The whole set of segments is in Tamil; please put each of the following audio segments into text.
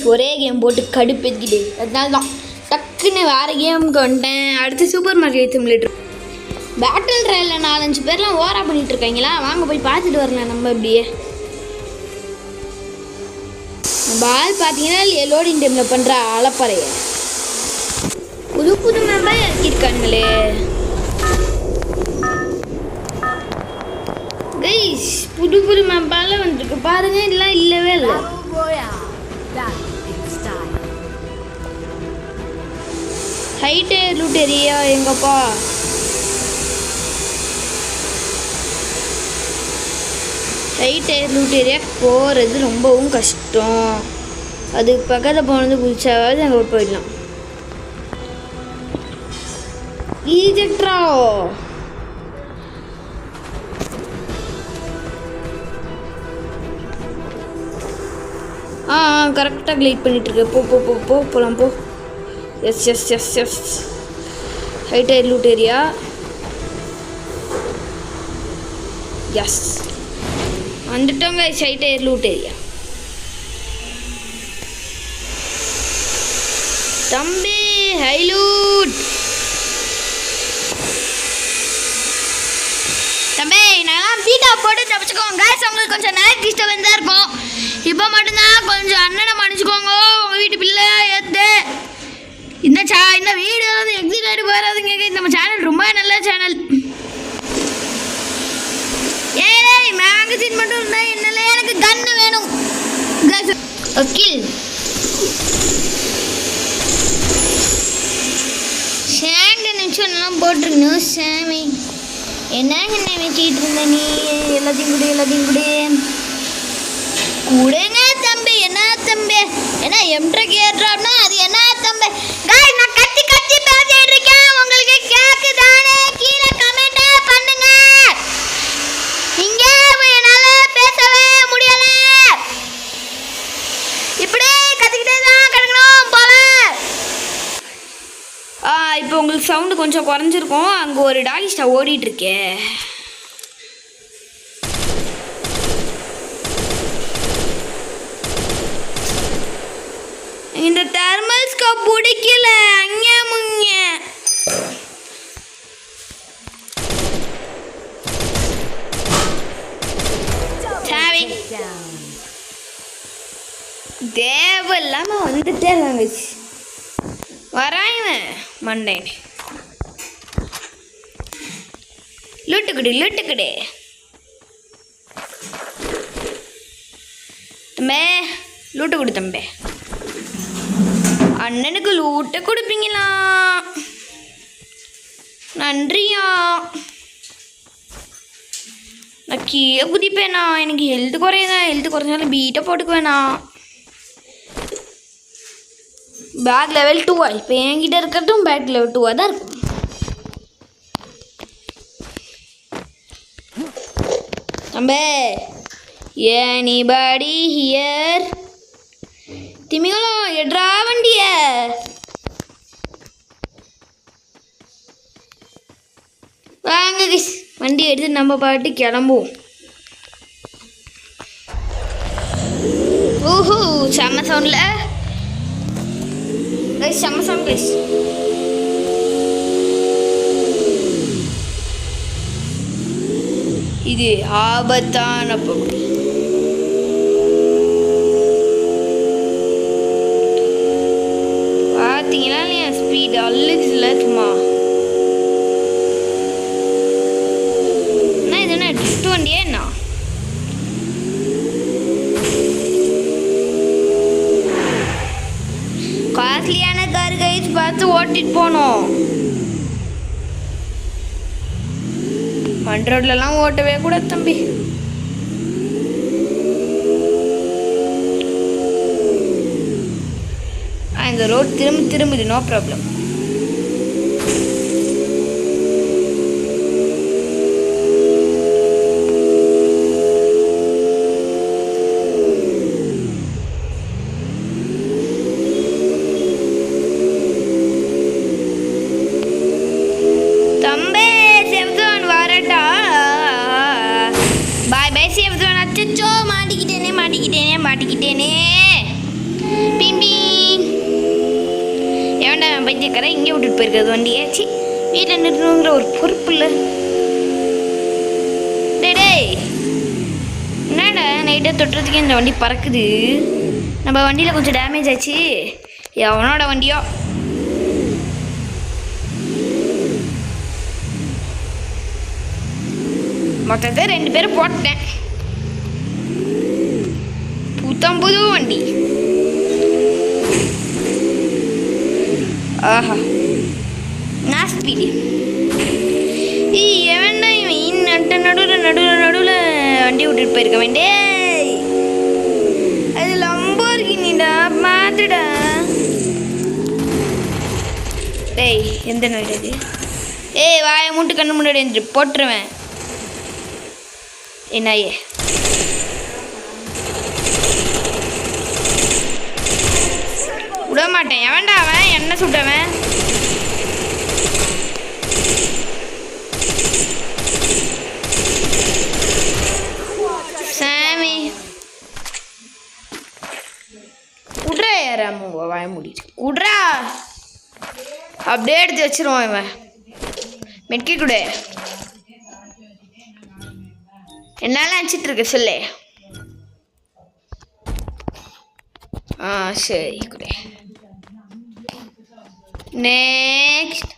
கைஸ் ஒரே கேம் போட்டு கடுப்பேற்றிக்கிட்டே, அதனால தான் டக்குன்னு வேறு கேமுக்கு வந்துட்டேன். அடுத்து சூப்பர் மார்க்கெட் சிமுலேட்டர் பேட்டில் ட்ரையலில் 4-5 பேர்லாம் ஓவரா பண்ணிகிட்டு இருக்காங்களா, வாங்க போய் பார்த்துட்டு வரலாம். நம்ம அப்படியே பால் பார்த்தீங்கன்னா லோடிங் டைமில் பண்ணுற அலப்பறைய புது புது மெம்பர் இறக்கியிருக்கானுங்களே கைஸ். புது புது மெம்பர்லாம் வந்துருக்கு பாருங்க, இதெல்லாம் இல்லவே இல்லை. ஹைட் லூட் ஏரியா எங்கப்பா, ஹைட் லூட் ஏரியா போகிறது ரொம்பவும் கஷ்டம். அதுக்கு பக்கத்தில் போனது குதிச்சாவது அங்கே போயிடலாம். ஈஜெக்ட்ரா கரெக்டாக கிளைட் பண்ணிகிட்ருக்கு. போ போ போ போ போகலாம் போ. Yes yes yes yes high loot area. Yes வந்துட்டோங்க ஹைட் லூட் ஏரியா. தம்பி ஹை லூட் தம்பி, நான் பீட்டா போட்டு தப்பிச்சுக்கோங்க கைஸ். உங்களுக்கு கொஞ்சம் நேரம் டிஸ்டர்பன்ஸ் தான் இருக்கும். இப்போ மட்டும்தான் கொஞ்சம் அண்ணனை மன்னிச்சுக்கோங்க. உங்கள் வீட்டு பிள்ளை ஏற்று இந்த வீடியோ வந்து எக்ஸிட் ஆகிட்டு போயிடாதுங்க. நம்ம சேனல் ரொம்ப நல்ல சேனல். ஏய் மேகசின் மட்டும் இருந்தால் என்னல, எனக்கு கன்று வேணும். ஓகே சேங்க நிமிஷம்லாம் போட்டிருக்கணும். சாமி என்னங்க வச்சுக்கிட்டு இருந்த நீ? எல்லாத்தையும் கொடுங்க தம்பி. என்ன தம்பி, என்ன எம்ட்ரை கேட்றாப்னா அது என்ன தம்பி? गाइस நான் கத்தி பேசிட்டு இருக்கேன், உங்களுக்கு கேக்குதானே? கீழ கமெண்ட் பண்ணுங்க. இங்க என்னால பேசவே முடியல, இப்படி கத்திக்கிட்டே தான் கிடக்கணும் போல. இப்போ உங்களுக்கு சவுண்டு கொஞ்சம் குறைஞ்சிருக்கும். அங்கே ஒரு டாகி ஸ்டார் ஓடிட்டு இருக்கே. இந்த தெர்மல் ஸ்கோப் பிடிக்கல. அங்கே முங்க தேவையில்லாம வந்துட்டே இருக்காங்க. வராயவன் மண்டேன் லூட்டுக்குடு தம்பே, லூட்டு கொடு தம்பே. அண்ணனுக்கு லூட்டை கொடுப்பீங்களா? நன்றியா. நான் கீழே குதிப்பேண்ணா. எனக்கு ஹெல்த்து குறையுதான். ஹெல்த்து குறைஞ்சாலும் பீட்டை போட்டுக்குவேண்ணா. Pack level 2. இப்போ என்கிட்ட இருக்கிறதும் பேக் லெவல் 2 தான் இருக்கும். தம்பே எனிபடி ஹியர்? திமிங்கலம் எட்ரா வண்டிய. வாங்க வண்டி எடுத்து நம்ம பாட்டு கிளம்புவோம். ஓஹோ செம்ம சவுண்ட்ல செம்ம சவுண்ட் கைஸ். இது ஆபத்தான பகுதி. பார்த்தீங்கன்னா என் ஸ்பீடு அல்லுச்சுல சும்மா. அண்ணா இது என்ன ட்ரிஃப்ட் வண்டியே? என்ன காஸ்ட்லியான கார் கைஸ், பார்த்து ஓட்டிட்டு போனோம். மண்ரோட்லலாம் ஓட்டவே கூட தம்பி. இந்த ரோட் திரும்புது, நோ ப்ராப்ளம். தம்பே செவ்வான் வரட்டா. பாய் பாய் செவ்வான். அச்சோ மாட்டிக்கிட்டேனே. பிம் பைத்தியக்கார இங்கே விட்டுட்டு போயிருக்காது வண்டியை. சி வீட்டில் நிறுத்தணுங்கிற ஒரு பொறுப்பு இல்லை. டேய் என்னடா நைட்டாக தொட்டுறதுக்கே இந்த வண்டி பறக்குது. நம்ம வண்டியில் கொஞ்சம் டேமேஜ் ஆச்சு. எவனோட வண்டியோ. மொத்தத்தை 2 பேரும் போட்டேன். புது வண்டி. ஆஹா நான் ஸ்பீடு. எவன்டா இவன் நடுவில் வண்டி விட்டுட்டு போயிருக்க வேண்டே. அது லம்போர்கினிடா மாத்துடா. டேய் எந்த நாடு அது? வாயை மூட்டு கண்ணு முன்னாடி போட்டுருவேன். என்னாயே விட மாட்டேன். எவன்டா அவன்? என்ன சுட்டவன்? சாமி விட்றா. யாராம வாய முடிச்சு விட்றா. அப்படியே எடுத்து வச்சிருவான் இவன். மெட்கி கூட என்னால அடிச்சிட்டு இருக்க சொல்லு. சரி கூட. நெக்ஸ்ட்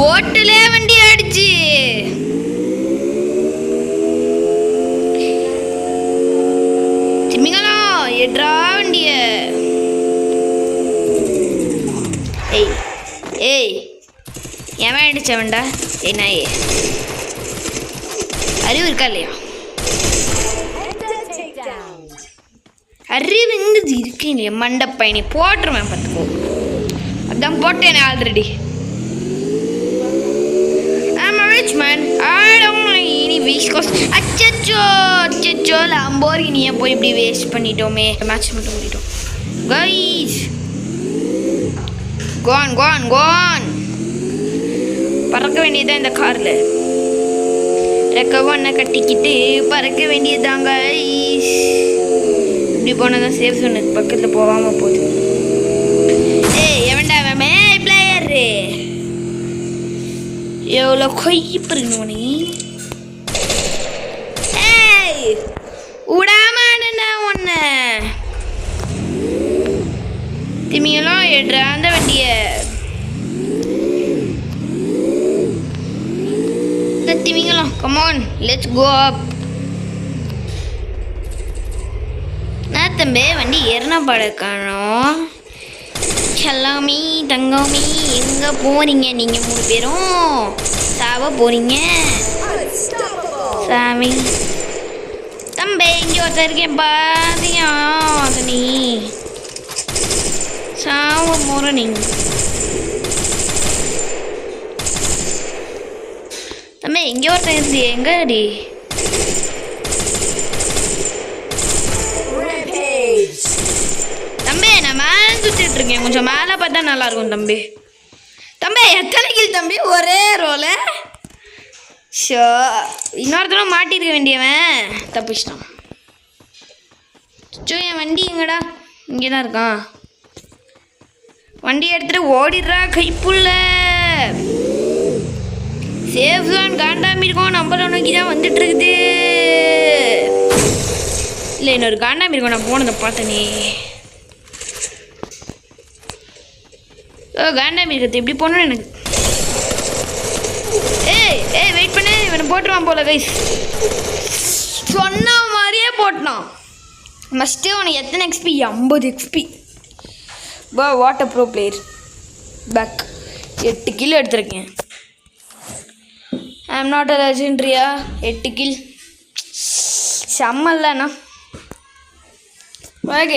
ஓட்டுலே வண்டி அடிச்சு. திமிங்களா எட்ரா வண்டிய. ஏய் எவன் அடிச்சவன்டா? நாயே அறிவு இருக்கா இல்லையா? அறிவுங்கிறது இருக்கே இல்லையா? மண்டப்பயணி போட்டுருவேன் பார்த்துக்கோ. அதான் போட்டேனே ஆல்ரெடி. அச்சோ லம்போர்கினியை போய் இப்படி வேஸ்ட் பண்ணிட்டோமே. மேட்ச் மட்டும் பண்ணிட்டோம் கைஸ். கோன் பறக்க வேண்டியதான் இந்த காரில். ரெக்கவொன்னை கட்டிக்கிட்டு பறக்க வேண்டியதாங்க. இப்படி போனால் தான் சேஃப் சொன்னது பக்கத்தில் போகாமல் போகுது. எவன்டா மேமே பிளேயரு? எவ்வளோ கொய்ப்பு இருக்கணும் நீ. விடாமண்ணா ஒன்று திமியெல்லாம் எடுறா அந்த வண்டியை. திமிங்கலாம் கமான் லெட்ஸ் கோ அப். நான் தம்பி வண்டி ஏறினா பாட காணோம். செல்லாமி தங்கமி எங்கே போகிறீங்க நீங்கள் 3 பேரும்? சாவ போகிறீங்க சாமி. தம்பி இங்கே ஒருத்தர் இருக்கேன் பாதியா. அது நீ சாவ போகிற நீங்கள். தம்பி எங்கே ஒருத்தன் இருந்து எங்கே அடி? தம்பி நான் மேலே சுற்றிட்டு இருக்கேன். கொஞ்சம் மேலே பார்த்தா நல்லா இருக்கும் தம்பி. தம்பி எத்தனை கில் தம்பி? ஒரே ரோல. ஷோ இன்னொருத்தனும் மாட்டிருக்க வேண்டியவன் தப்பிச்சிட்டான். சோ என் வண்டி எங்கடா? இங்கே தான் இருக்கான். வண்டி எடுத்துகிட்டு ஓடிடுறா கைப்புள்ள. சேஃப் ஜோன் காண்டாமி இருக்கும். நம்மள நோக்கி தான் வந்துட்டு இருக்குது. இல்லை இன்னொரு காண்டாமி இருக்கும். நான் போனதை பார்த்தனே. காண்டாமி இருக்கிறது எப்படி போகணும்னு எனக்கு. வெயிட் பண்ணு. இவனை போட்டுருவான் போல கைஸ். சொன்ன மாதிரியே போட்டான். மஸ்ட்டு உனக்கு எத்தனை XP? 50 XP. Water pro player pack 8 kilo எடுத்திருக்கேன். ஐ எம் நாட் அ லெஜெண்ட்ரியா. 8 கில் செம்மல்லண்ணா. ஓகே